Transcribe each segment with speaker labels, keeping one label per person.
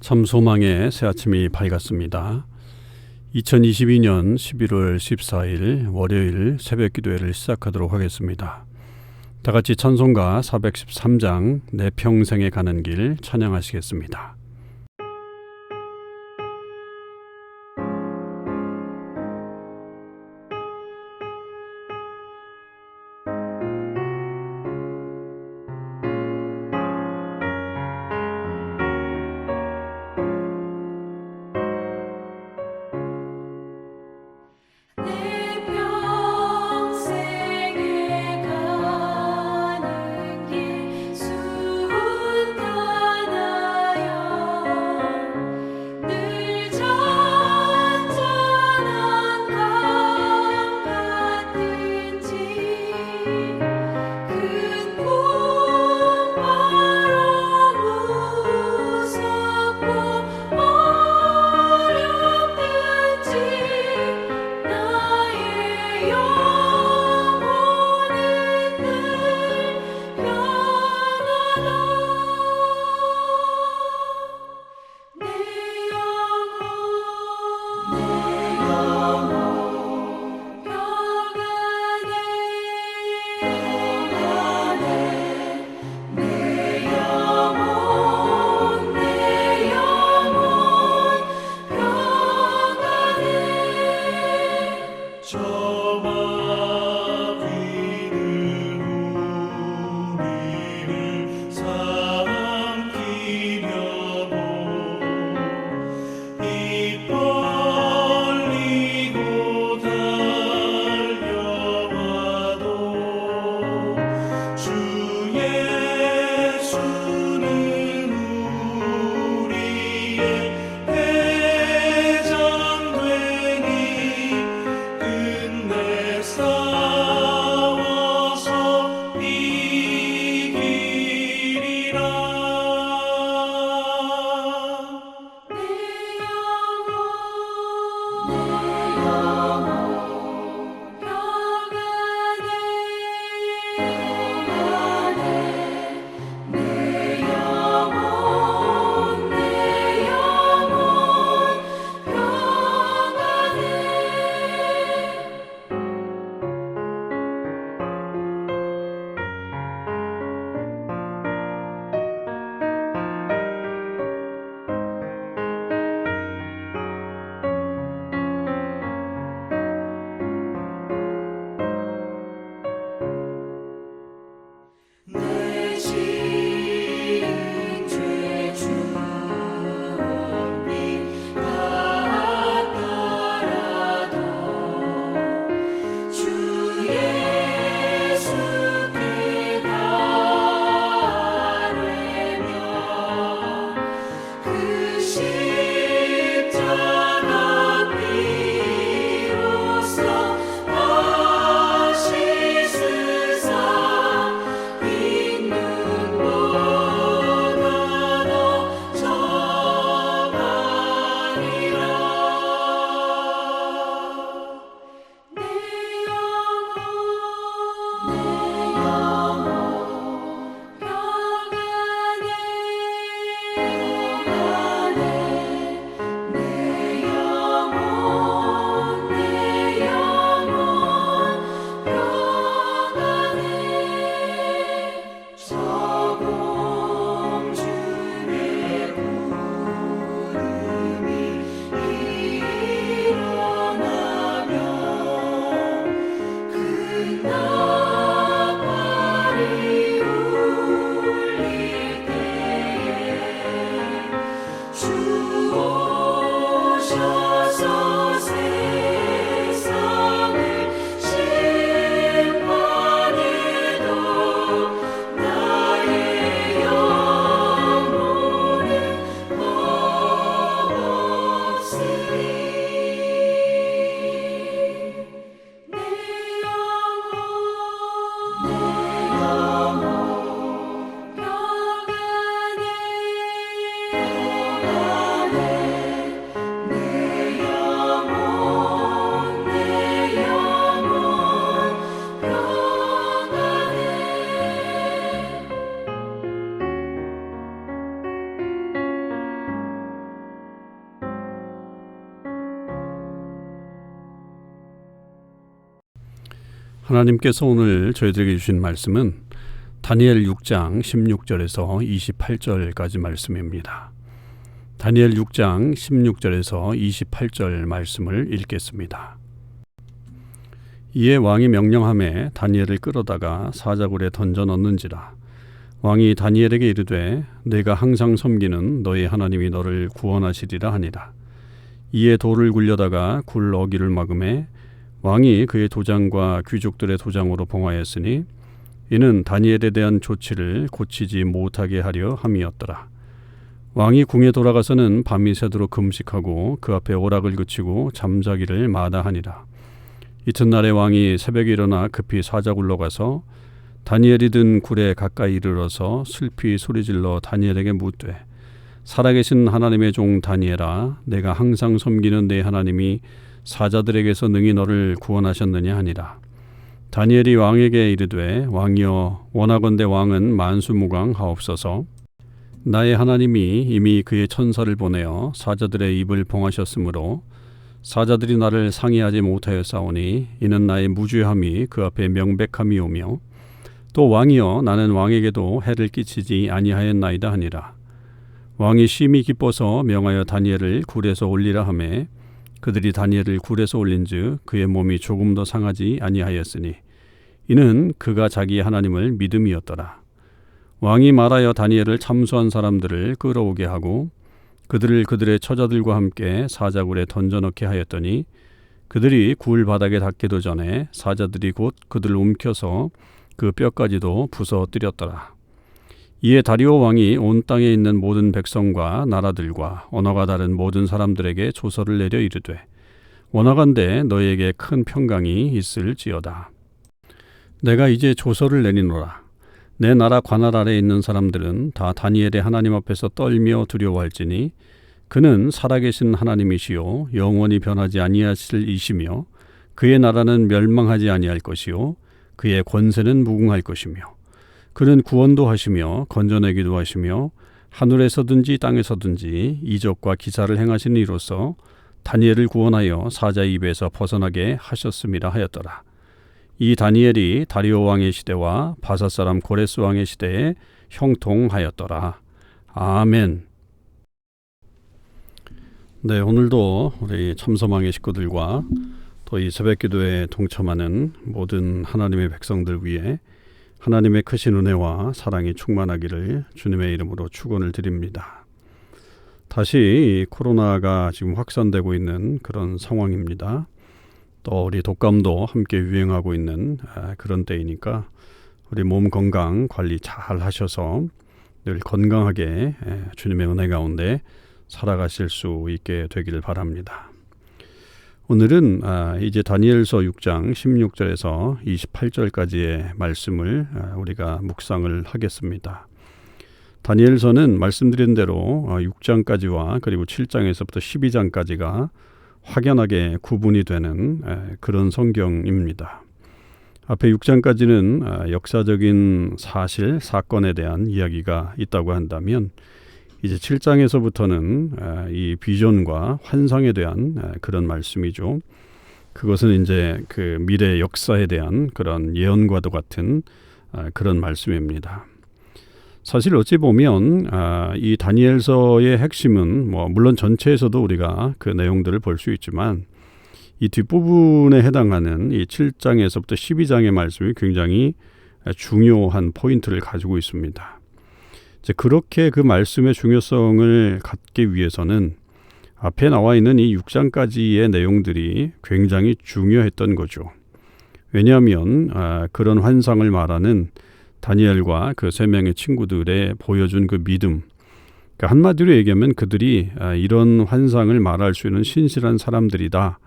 Speaker 1: 참 소망의 새 아침이 밝았습니다. 2022년 11월 14일 월요일 새벽 기도회를 시작하도록 하겠습니다. 다 같이 찬송가 413장 내 평생에 가는 길 찬양하시겠습니다.
Speaker 2: 내 평생에 가는 길 순탄하여
Speaker 1: 하나님께서 오늘 저희들에게 주신 말씀은 다니엘 6장 16절에서 28절까지 말씀입니다. 다니엘 6장 16절에서 28절 말씀을 읽겠습니다. 이에 왕이 명령하매 다니엘을 끌어다가 사자굴에 던져 넣는지라. 왕이 다니엘에게 이르되 내가 항상 섬기는 너의 하나님이 너를 구원하시리라 하니라. 이에 돌을 굴려다가 굴 어기를 막음에 왕이 그의 도장과 귀족들의 도장으로 봉하였으니 이는 다니엘에 대한 조치를 고치지 못하게 하려 함이었더라. 왕이 궁에 돌아가서는 밤이 새도록 금식하고 그 앞에 오락을 그치고 잠자기를 마다하니라. 이튿날에 왕이 새벽에 일어나 급히 사자굴로 가서 다니엘이 든 굴에 가까이 이르러서 슬피 소리질러 다니엘에게 묻되 살아계신 하나님의 종 다니엘아, 내가 항상 섬기는 내 하나님이 사자들에게서 능히 너를 구원하셨느냐 하니라. 다니엘이 왕에게 이르되 왕이여, 원하건대 왕은 만수무강하옵소서. 나의 하나님이 이미 그의 천사를 보내어 사자들의 입을 봉하셨으므로 사자들이 나를 상의하지 못하였사오니 이는 나의 무죄함이 그 앞에 명백함이오며 또 왕이여, 나는 왕에게도 해를 끼치지 아니하였나이다 하니라. 왕이 심히 기뻐서 명하여 다니엘을 굴에서 올리라 하매 그들이 다니엘을 굴에서 올린즉 그의 몸이 조금 더 상하지 아니하였으니 이는 그가 자기 하나님을 믿음이었더라. 왕이 말하여 다니엘을 참수한 사람들을 끌어오게 하고 그들을 그들의 처자들과 함께 사자굴에 던져넣게 하였더니 그들이 굴 바닥에 닿기도 전에 사자들이 곧 그들을 움켜서 그 뼈까지도 부서뜨렸더라. 이에 다리오 왕이 온 땅에 있는 모든 백성과 나라들과 언어가 다른 모든 사람들에게 조서를 내려 이르되 원하건대 너희에게 큰 평강이 있을지어다. 내가 이제 조서를 내리노라. 내 나라 관할 아래 있는 사람들은 다 다니엘의 하나님 앞에서 떨며 두려워할지니 그는 살아계신 하나님이시요 영원히 변하지 아니하실 이시며 그의 나라는 멸망하지 아니할 것이요 그의 권세는 무궁할 것이며 그는 구원도 하시며 건져내기도 하시며 하늘에서든지 땅에서든지 이적과 기사를 행하시는 이로써 다니엘을 구원하여 사자의 입에서 벗어나게 하셨음이라 하였더라. 이 다니엘이 다리오 왕의 시대와 바사 사람 고레스 왕의 시대에 형통하였더라. 아멘. 네, 오늘도 우리 참서망의 식구들과 또 이 새벽기도에 동참하는 모든 하나님의 백성들 위해 하나님의 크신 은혜와 사랑이 충만하기를 주님의 이름으로 축원을 드립니다. 다시 코로나가 지금 확산되고 있는 그런 상황입니다. 또 우리 독감도 함께 유행하고 있는 그런 때이니까 우리 몸 건강 관리 잘 하셔서 늘 건강하게 주님의 은혜 가운데 살아가실 수 있게 되기를 바랍니다. 오늘은 이제 다니엘서 6장 16절에서 28절까지의 말씀을 우리가 묵상을 하겠습니다. 다니엘서는 말씀드린 대로 6장까지와 그리고 7장에서부터 12장까지가 확연하게 구분이 되는 그런 성경입니다. 앞에 6장까지는 역사적인 사실, 사건에 대한 이야기가 있다고 한다면 이제 7장에서부터는 이 비전과 환상에 대한 그런 말씀이죠. 그것은 이제 그 미래 역사에 대한 그런 예언과도 같은 그런 말씀입니다. 사실 어찌 보면 이 다니엘서의 핵심은 물론 전체에서도 우리가 그 내용들을 볼 수 있지만 이 뒷부분에 해당하는 이 7장에서부터 12장의 말씀이 굉장히 중요한 포인트를 가지고 있습니다. 이제 그렇게 그 말씀의 중요성을 갖기 위해서는 앞에 나와 있는 이 6장까지의 내용들이 굉장히 중요했던 거죠. 왜냐하면 그런 환상을 말하는 다니엘과 그 세 명의 친구들의 보여준 그 믿음, 그러니까 한마디로 얘기하면 그들이 이런 환상을 말할 수 있는 신실한 사람들이다,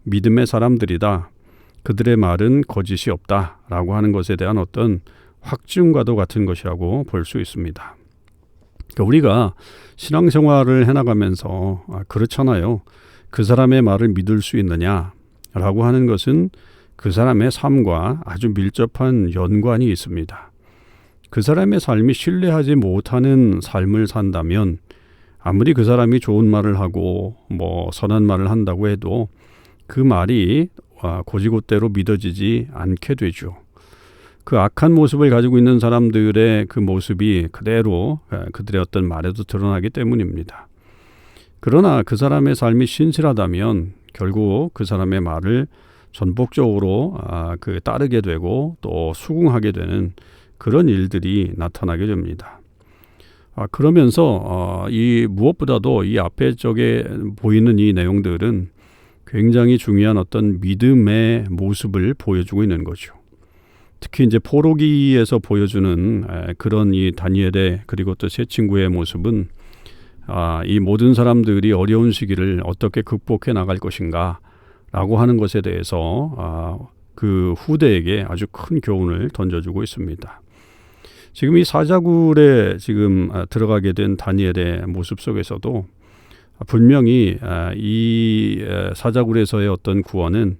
Speaker 1: 믿음의 사람들이다, 그들의 말은 거짓이 없다라고 하는 것에 대한 어떤 확증과도 같은 것이라고 볼 수 있습니다. 그러니까 우리가 신앙생활을 해나가면서 그렇잖아요. 그 사람의 말을 믿을 수 있느냐라고 하는 것은 그 사람의 삶과 아주 밀접한 연관이 있습니다. 그 사람의 삶이 신뢰하지 못하는 삶을 산다면 아무리 그 사람이 좋은 말을 하고 선한 말을 한다고 해도 그 말이 고지고대로 믿어지지 않게 되죠. 그 악한 모습을 가지고 있는 사람들의 그 모습이 그대로 그들의 어떤 말에도 드러나기 때문입니다. 그러나 그 사람의 삶이 신실하다면 결국 그 사람의 말을 전폭적으로 따르게 되고 또 수긍하게 되는 그런 일들이 나타나게 됩니다. 그러면서 이 무엇보다도 이 앞에 쪽에 보이는 이 내용들은 굉장히 중요한 어떤 믿음의 모습을 보여주고 있는 거죠. 특히 이제 포로기에서 보여주는 그런 이 다니엘의 그리고 또 세 친구의 모습은 이 모든 사람들이 어려운 시기를 어떻게 극복해 나갈 것인가 라고 하는 것에 대해서 그 후대에게 아주 큰 교훈을 던져주고 있습니다. 지금 이 사자굴에 지금 들어가게 된 다니엘의 모습 속에서도 분명히 이 사자굴에서의 어떤 구원은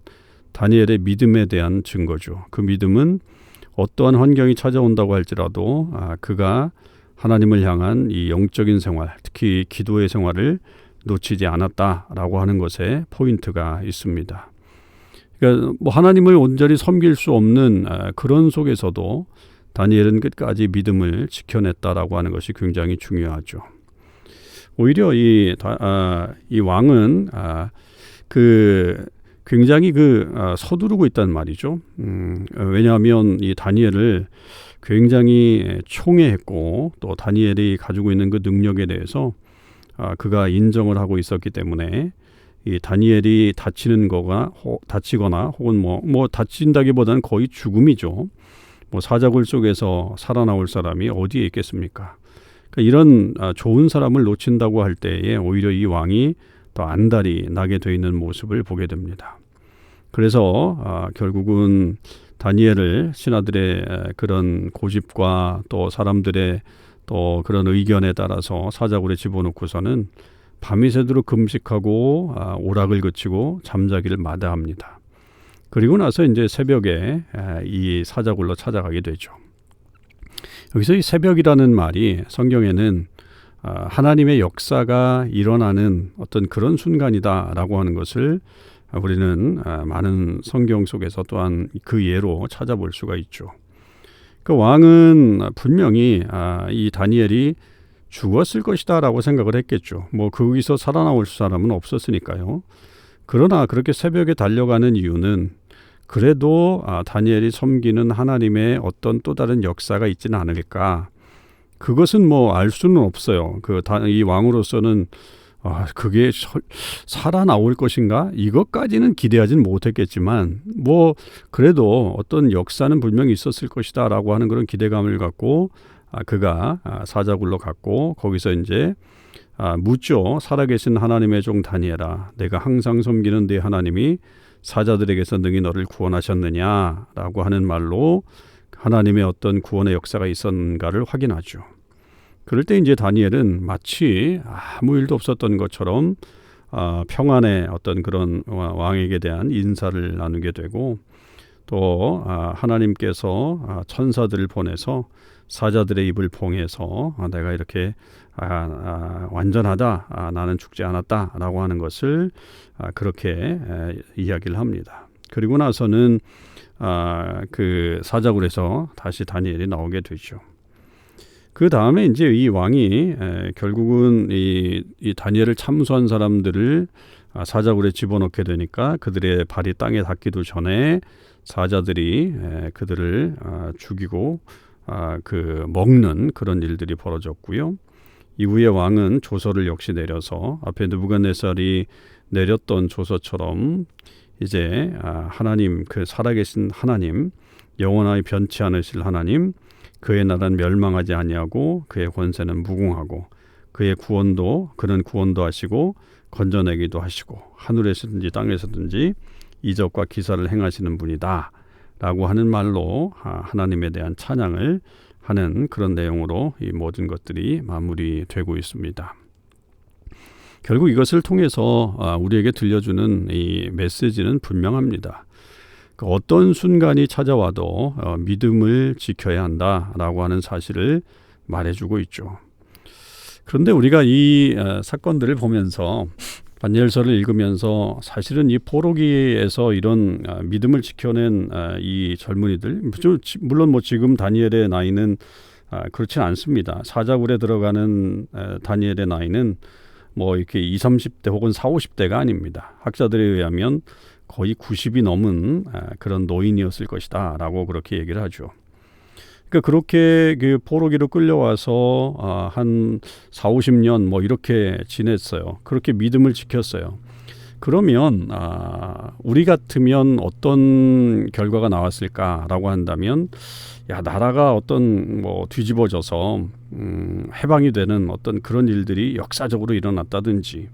Speaker 1: 다니엘의 믿음에 대한 증거죠. 그 믿음은 어떠한 환경이 찾아온다고 할지라도 그가 하나님을 향한 이 영적인 생활, 특히 기도의 생활을 놓치지 않았다라고 하는 것에 포인트가 있습니다. 그러니까 뭐 하나님을 온전히 섬길 수 없는 그런 속에서도 다니엘은 끝까지 믿음을 지켜냈다라고 하는 것이 굉장히 중요하죠. 오히려 이 왕은 굉장히 서두르고 있단 말이죠. 왜냐하면 이 다니엘을 굉장히 총애했고 또 다니엘이 가지고 있는 그 능력에 대해서 그가 인정을 하고 있었기 때문에 이 다니엘이 다치거나 혹은 뭐 다친다기보다는 거의 죽음이죠. 뭐 사자굴 속에서 살아나올 사람이 어디에 있겠습니까? 그러니까 이런 좋은 사람을 놓친다고 할 때에 오히려 이 왕이 더 안달이 나게 돼 있는 모습을 보게 됩니다. 그래서 결국은 다니엘을 신하들의 그런 고집과 또 사람들의 또 그런 의견에 따라서 사자굴에 집어넣고서는 밤이 새도록 금식하고 오락을 그치고 잠자기를 마다합니다. 그리고 나서 이제 새벽에 이 사자굴로 찾아가게 되죠. 여기서 이 새벽이라는 말이 성경에는 하나님의 역사가 일어나는 어떤 그런 순간이다라고 하는 것을 우리는 많은 성경 속에서 또한 그 예로 찾아볼 수가 있죠. 그 왕은 분명히 이 다니엘이 죽었을 것이다라고 생각을 했겠죠. 뭐 거기서 살아나올 사람은 없었으니까요. 그러나 그렇게 새벽에 달려가는 이유는 그래도 다니엘이 섬기는 하나님의 어떤 또 다른 역사가 있지는 않을까. 그것은 뭐 알 수는 없어요. 이 왕으로서는 그게 살아나올 것인가? 이것까지는 기대하진 못했겠지만 뭐 그래도 어떤 역사는 분명히 있었을 것이다라고 하는 그런 기대감을 갖고 그가 사자굴로 갔고 거기서 이제 묻죠. 살아계신 하나님의 종 다니엘아, 내가 항상 섬기는 네 하나님이 사자들에게서 능히 너를 구원하셨느냐라고 하는 말로 하나님의 어떤 구원의 역사가 있었는가를 확인하죠. 그럴 때 이제 다니엘은 마치 아무 일도 없었던 것처럼 평안의 어떤 그런 왕에게 대한 인사를 나누게 되고 또 하나님께서 천사들을 보내서 사자들의 입을 봉해서 내가 이렇게 완전하다, 나는 죽지 않았다라고 하는 것을 그렇게 이야기를 합니다. 그리고 나서는 그 사자굴에서 다시 다니엘이 나오게 되죠. 그 다음에 이제 이 왕이 결국은 이 다니엘을 참수한 사람들을 사자굴에 집어넣게 되니까 그들의 발이 땅에 닿기도 전에 사자들이 그들을 죽이고 먹는 그런 일들이 벌어졌고요. 이후에 왕은 조서를 역시 내려서 앞에 느부갓네살이 내렸던 조서처럼 이제 하나님, 그 살아계신 하나님, 영원하게 변치 않으실 하나님, 그의 나라는 멸망하지 아니하고 그의 권세는 무궁하고 그의 구원도 그는 구원도 하시고 건져내기도 하시고 하늘에서든지 땅에서든지 이적과 기사를 행하시는 분이다 라고 하는 말로 하나님에 대한 찬양을 하는 그런 내용으로 이 모든 것들이 마무리되고 있습니다. 결국 이것을 통해서 우리에게 들려주는 이 메시지는 분명합니다. 어떤 순간이 찾아와도 믿음을 지켜야 한다라고 하는 사실을 말해주고 있죠. 그런데 우리가 이 사건들을 보면서 다니엘서를 읽으면서 사실은 이 포로기에서 이런 믿음을 지켜낸 이 젊은이들, 물론 뭐 지금 다니엘의 나이는 그렇진 않습니다. 사자굴에 들어가는 다니엘의 나이는 뭐 이렇게 20, 30대 혹은 40, 50대가 아닙니다. 학자들에 의하면 거의 90이 넘은 그런 노인이었을 것이다 라고 그렇게 얘기를 하죠. 그러니까 그렇게 그 포로기로 끌려와서 한 4, 50년 뭐 이렇게 지냈어요. 그렇게 믿음을 지켰어요. 그러면 우리 같으면 어떤 결과가 나왔을까라고 한다면, 야, 나라가 어떤 뭐 뒤집어져서 해방이 되는 어떤 그런 일들이 역사적으로 일어났다든지,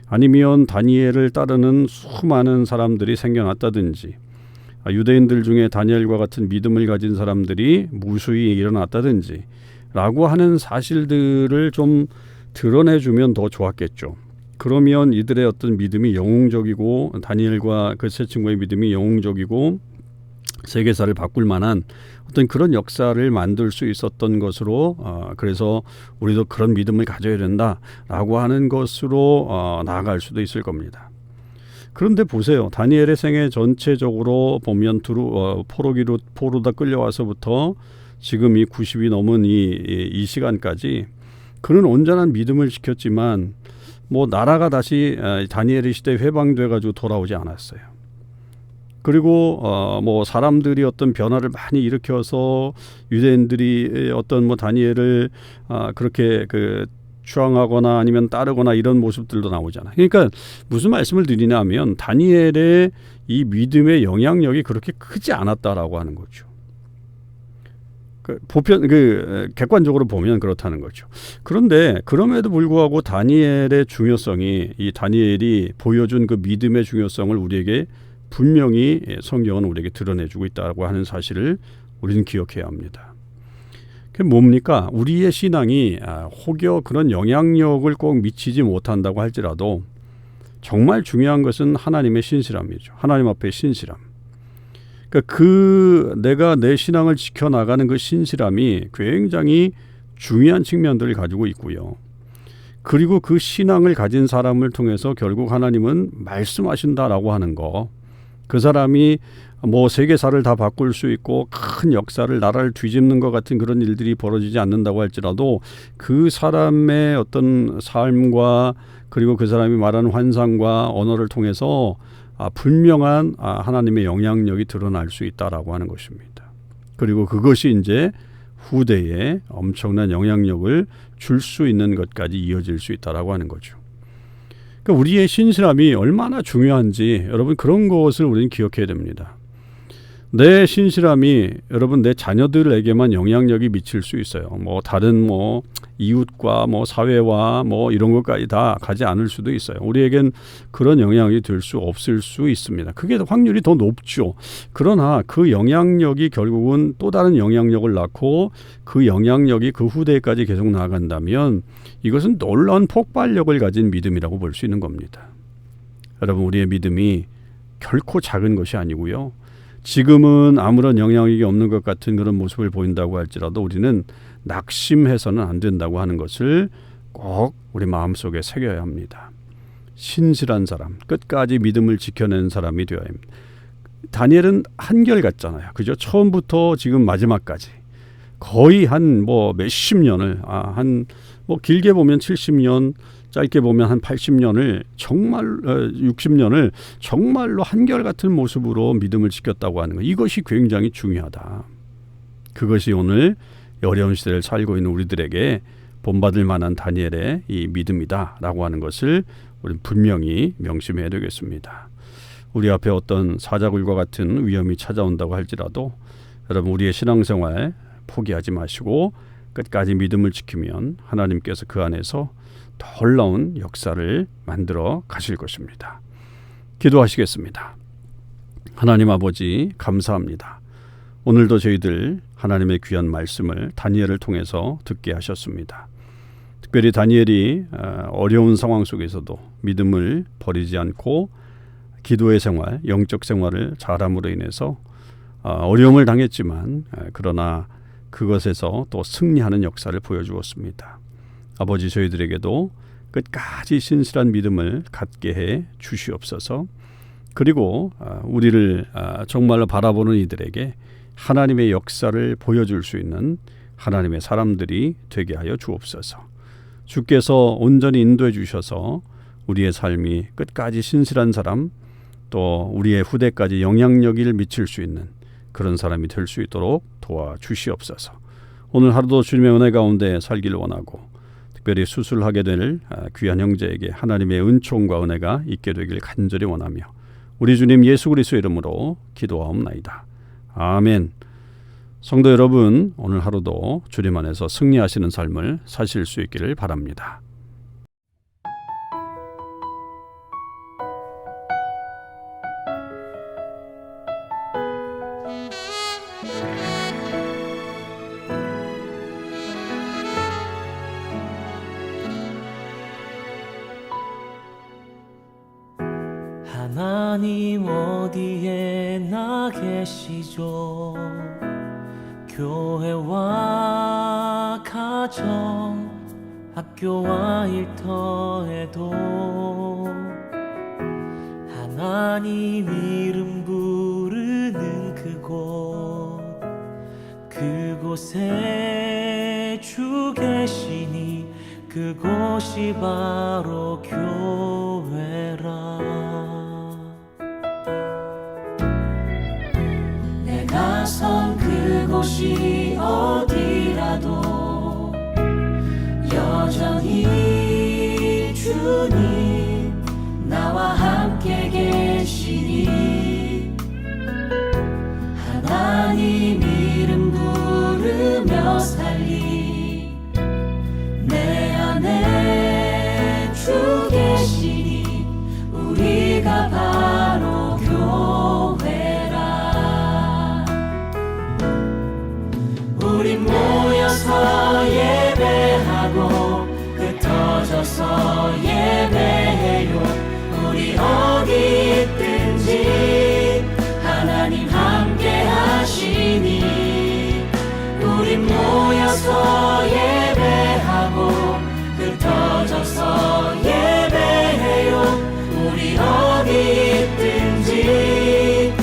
Speaker 1: 아니면 다니엘을 따르는 수많은 사람들이 생겨났다든지, 유대인들 중에 다니엘과 같은 믿음을 가진 사람들이 무수히 일어났다든지 라고 하는 사실들을 좀 드러내주면 더 좋았겠죠. 그러면 이들의 어떤 믿음이 영웅적이고, 다니엘과 그 세 친구의 믿음이 영웅적이고 세계사를 바꿀 만한 어떤 그런 역사를 만들 수 있었던 것으로, 그래서 우리도 그런 믿음을 가져야 된다라고 하는 것으로 나아갈 수도 있을 겁니다. 그런데 보세요. 다니엘의 생애 전체적으로 보면 포로다 끌려와서부터 지금 이 90이 넘은 이 시간까지 그는 온전한 믿음을 지켰지만 뭐 나라가 다시 다니엘의 시대에 회방돼 가지고 돌아오지 않았어요. 그리고 뭐 사람들이 어떤 변화를 많이 일으켜서 유대인들이 어떤 뭐 다니엘을 그렇게 추앙하거나 아니면 따르거나 이런 모습들도 나오잖아요. 그러니까 무슨 말씀을 드리냐면 다니엘의 이 믿음의 영향력이 그렇게 크지 않았다라고 하는 거죠. 객관적으로 보면 그렇다는 거죠. 그런데 그럼에도 불구하고 다니엘의 중요성이, 이 다니엘이 보여준 그 믿음의 중요성을 우리에게 분명히 성경은 우리에게 드러내주고 있다고 하는 사실을 우리는 기억해야 합니다. 그게 뭡니까? 우리의 신앙이 혹여 그런 영향력을 꼭 미치지 못한다고 할지라도 정말 중요한 것은 하나님의 신실함이죠. 하나님 앞에 신실함. 그러니까 내가 내 신앙을 지켜나가는 그 신실함이 굉장히 중요한 측면들을 가지고 있고요. 그리고 그 신앙을 가진 사람을 통해서 결국 하나님은 말씀하신다라고 하는 거, 그 사람이 뭐 세계사를 다 바꿀 수 있고 큰 역사를, 나라를 뒤집는 것 같은 그런 일들이 벌어지지 않는다고 할지라도 그 사람의 어떤 삶과 그리고 그 사람이 말하는 환상과 언어를 통해서 분명한 하나님의 영향력이 드러날 수 있다라고 하는 것입니다. 그리고 그것이 이제 후대에 엄청난 영향력을 줄 수 있는 것까지 이어질 수 있다라고 하는 거죠. 그러니까 우리의 신실함이 얼마나 중요한지 여러분, 그런 것을 우리는 기억해야 됩니다. 내 신실함이 여러분 내 자녀들에게만 영향력이 미칠 수 있어요. 뭐 다른 뭐 이웃과 뭐 사회와 뭐 이런 것까지 다 가지 않을 수도 있어요. 우리에겐 그런 영향이 될 수 없을 수 있습니다. 그게 확률이 더 높죠. 그러나 그 영향력이 결국은 또 다른 영향력을 낳고 그 영향력이 그 후대까지 계속 나아간다면 이것은 놀라운 폭발력을 가진 믿음이라고 볼 수 있는 겁니다. 여러분, 우리의 믿음이 결코 작은 것이 아니고요. 지금은 아무런 영향력이 없는 것 같은 그런 모습을 보인다고 할지라도 우리는 낙심해서는 안 된다고 하는 것을 꼭 우리 마음속에 새겨야 합니다. 신실한 사람, 끝까지 믿음을 지켜낸 사람이 되어야 합니다. 다니엘은 한결같잖아요. 그죠? 처음부터 지금 마지막까지 거의 한 뭐 몇십 년을, 뭐 길게 보면 70년, 짧게 보면 한 80년을 정말 60년을 정말로 한결같은 모습으로 믿음을 지켰다고 하는 것, 이것이 굉장히 중요하다. 그것이 오늘 어려운 시대를 살고 있는 우리들에게 본받을 만한 다니엘의 이 믿음이다라고 하는 것을 우리는 분명히 명심해야 되겠습니다. 우리 앞에 어떤 사자굴과 같은 위험이 찾아온다고 할지라도 여러분, 우리의 신앙생활 포기하지 마시고 끝까지 믿음을 지키면 하나님께서 그 안에서 놀라운 역사를 만들어 가실 것입니다. 기도하시겠습니다. 하나님 아버지, 감사합니다. 오늘도 저희들 하나님의 귀한 말씀을 다니엘을 통해서 듣게 하셨습니다. 특별히 다니엘이 어려운 상황 속에서도 믿음을 버리지 않고 기도의 생활, 영적 생활을 잘함으로 인해서 어려움을 당했지만 그러나 그것에서 또 승리하는 역사를 보여주었습니다. 아버지, 저희들에게도 끝까지 신실한 믿음을 갖게 해 주시옵소서. 그리고 우리를 정말로 바라보는 이들에게 하나님의 역사를 보여줄 수 있는 하나님의 사람들이 되게 하여 주옵소서. 주께서 온전히 인도해 주셔서 우리의 삶이 끝까지 신실한 사람, 또 우리의 후대까지 영향력을 미칠 수 있는 그런 사람이 될 수 있도록 도와주시옵소서. 오늘 하루도 주님의 은혜 가운데 살기를 원하고, 특별히 수술하게 될 귀한 형제에게 하나님의 은총과 은혜가 있게 되길 간절히 원하며 우리 주님 예수 그리스도 이름으로 기도하옵나이다. 아멘. 성도 여러분, 오늘 하루도 주님 안에서 승리하시는 삶을 사실 수 있기를 바랍니다.
Speaker 2: 하나님 어디에 나 계시죠? 교회와 가정, 학교와 일터에도 하나님 이름 부르는 그곳에 주 계시니 그곳이 바로 교회라. 내가 선 그곳이 어디라도 여전히 주님 나와 함께 계시니 하나님 이름 부르며 살리 내 안에 주 계시니 우리가 바로 교회라. 우리 모여서 예배하고 흩어져서 예배해요. 우리 어디 있든지 하나님 함께 하시니 우리 모여서 예배하고 흩어져서 예배해요. 우리 어디 있든지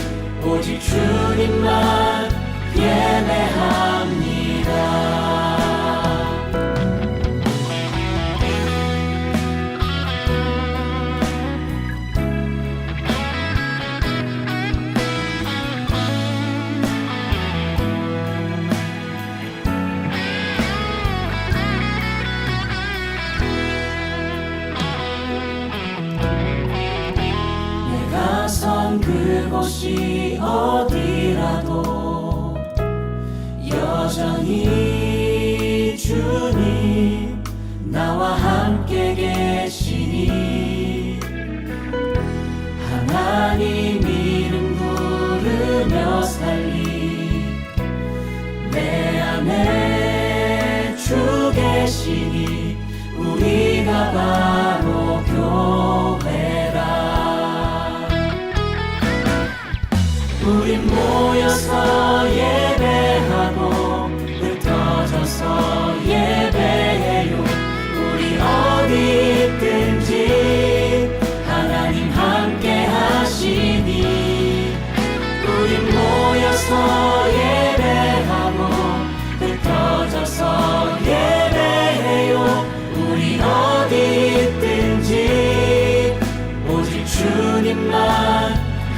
Speaker 2: 오직 주님만 예배합니다. 내가 선 그곳이 어디라도 여전히 주님 나와 함께 계시니 하나님 이름 부르며 살리 내 안에 주 계시니 우리가 바로 교회라. 우리 모여서 예배하고 흩어져서 예배해요. 우리 어디 있든지 하나님 함께 하시니 우리 모여서 예배하고 흩어져서 예배해요. 우리 어디 있든지 오직 주님만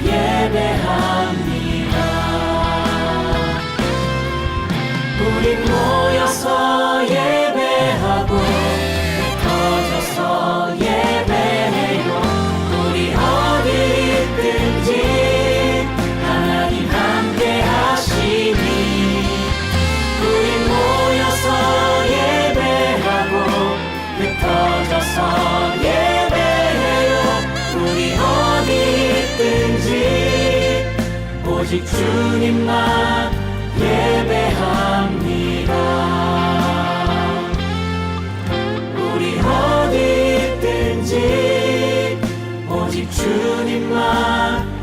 Speaker 2: 예배합니다. 우리 모여서 예배하고 흩어져서 예배해요. 우리 어디 있든지 하나님 함께 하시니 우리 모여서 예배하고 흩어져서 예배해요. 우리 어디 있든지 오직 주님만 예배합니다. 우리 어디 있든지 오직 주님만